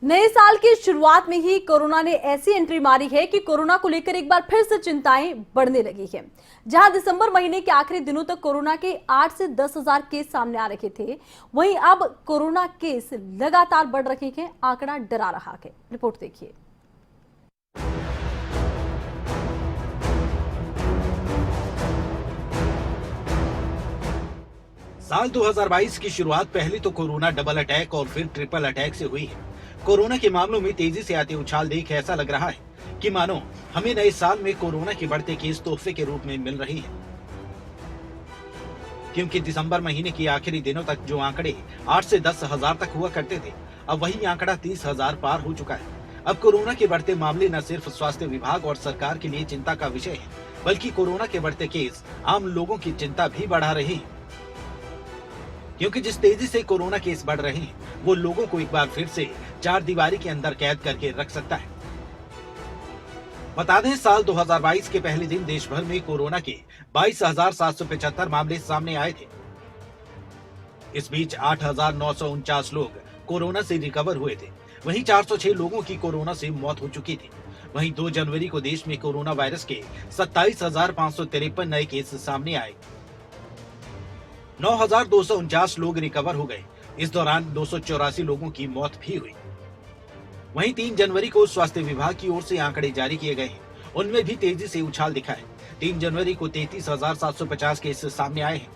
नए साल की शुरुआत में ही कोरोना ने ऐसी एंट्री मारी है कि कोरोना को लेकर एक बार फिर से चिंताएं बढ़ने लगी है। जहां दिसंबर महीने के आखिरी दिनों तक कोरोना के 8 से 10 हजार केस सामने आ रहे थे, वहीं अब कोरोना केस लगातार बढ़ रहे हैं। आंकड़ा डरा रहा है। रिपोर्ट देखिए। साल 2022 की शुरुआत पहले तो कोरोना डबल अटैक और फिर ट्रिपल अटैक से हुई है। कोरोना के मामलों में तेजी से आते उछाल देख ऐसा लग रहा है कि मानो हमें नए साल में कोरोना के बढ़ते केस तोहफे के रूप में मिल रही है। क्योंकि दिसंबर महीने के आखिरी दिनों तक जो आंकड़े 8 से 10 हजार तक हुआ करते थे, अब वही आंकड़ा 30 हजार पार हो चुका है। अब कोरोना के बढ़ते मामले न सिर्फ स्वास्थ्य विभाग और सरकार के लिए चिंता का विषय है, बल्कि कोरोना के बढ़ते केस आम लोगों की चिंता भी बढ़ा रहे हैं। क्योंकि जिस तेजी से कोरोना केस बढ़ रहे हैं, वो लोगों को एक बार फिर से चार दीवारी के अंदर कैद करके रख सकता है। बता दें, साल 2022 के पहले दिन देश भर में कोरोना के 22,775 मामले सामने आए थे। इस बीच 8,949 लोग कोरोना से रिकवर हुए थे। वहीं 406 लोगों की कोरोना से मौत हो चुकी थी। वहीं 2 जनवरी को देश में कोरोना वायरस के 27,553 नए केस सामने आए। 9,249 लोग रिकवर हो गए। इस दौरान 284 लोगों की मौत भी हुई। वहीं 3 जनवरी को स्वास्थ्य विभाग की ओर से आंकड़े जारी किए गए हैं। उनमें भी तेजी से उछाल दिखा है। 3 जनवरी को 33,750 केस सामने आए हैं।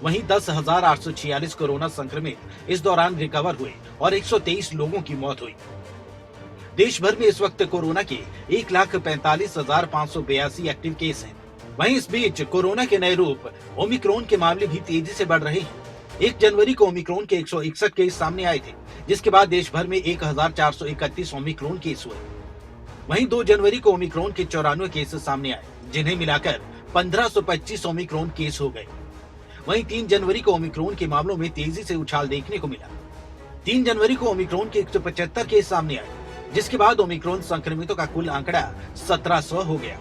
वहीं 10,846 कोरोना संक्रमित इस दौरान रिकवर हुए और 123 लोगों की मौत हुई। देश भर में इस वक्त कोरोना के 1,45,582 एक्टिव केस हैं। वहीं इस बीच कोरोना के नए रूप ओमिक्रॉन के मामले भी तेजी से बढ़ रहे हैं। 1 जनवरी को ओमिक्रॉन के 161 केस सामने आए थे, जिसके बाद देश भर में 1,431 ओमिक्रॉन केस हुए। वहीं 2 जनवरी को ओमिक्रॉन के 94 केस सामने आए, जिन्हें मिलाकर 1,525 ओमिक्रॉन केस हो गए। वहीं 3 जनवरी को ओमिक्रॉन के मामलों में तेजी से उछाल देखने को मिला। 3 जनवरी को ओमिक्रॉन के 175 केस सामने आए, जिसके बाद ओमिक्रॉन संक्रमितों का कुल आंकड़ा 1700 हो गया।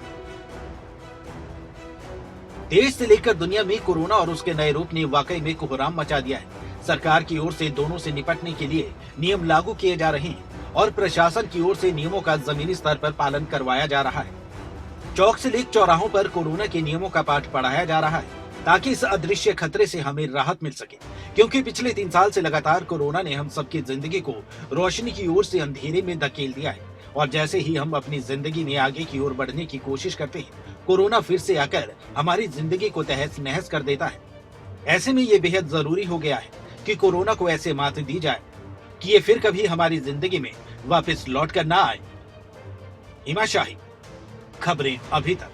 देश से लेकर दुनिया में कोरोना और उसके नए रूप ने वाकई में कोहराम मचा दिया है। सरकार की ओर से दोनों से निपटने के लिए नियम लागू किए जा रहे हैं और प्रशासन की ओर से नियमों का जमीनी स्तर पर पालन करवाया जा रहा है। चौक से लेकर चौराहों पर कोरोना के नियमों का पाठ पढ़ाया जा रहा है, ताकि इस अदृश्य खतरे से हमें राहत मिल सके। क्योंकि पिछले 3 साल से लगातार कोरोना ने हम सबकी जिंदगी को रोशनी की ओर से अंधेरे में धकेल दिया है। और जैसे ही हम अपनी जिंदगी में आगे की ओर बढ़ने की कोशिश करते हैं, कोरोना फिर से आकर हमारी जिंदगी को तहस नहस कर देता है। ऐसे में ये बेहद जरूरी हो गया है कि कोरोना को ऐसे मात दी जाए कि ये फिर कभी हमारी जिंदगी में वापस लौट कर ना आए। हिमा शाही, खबरें अभी तक।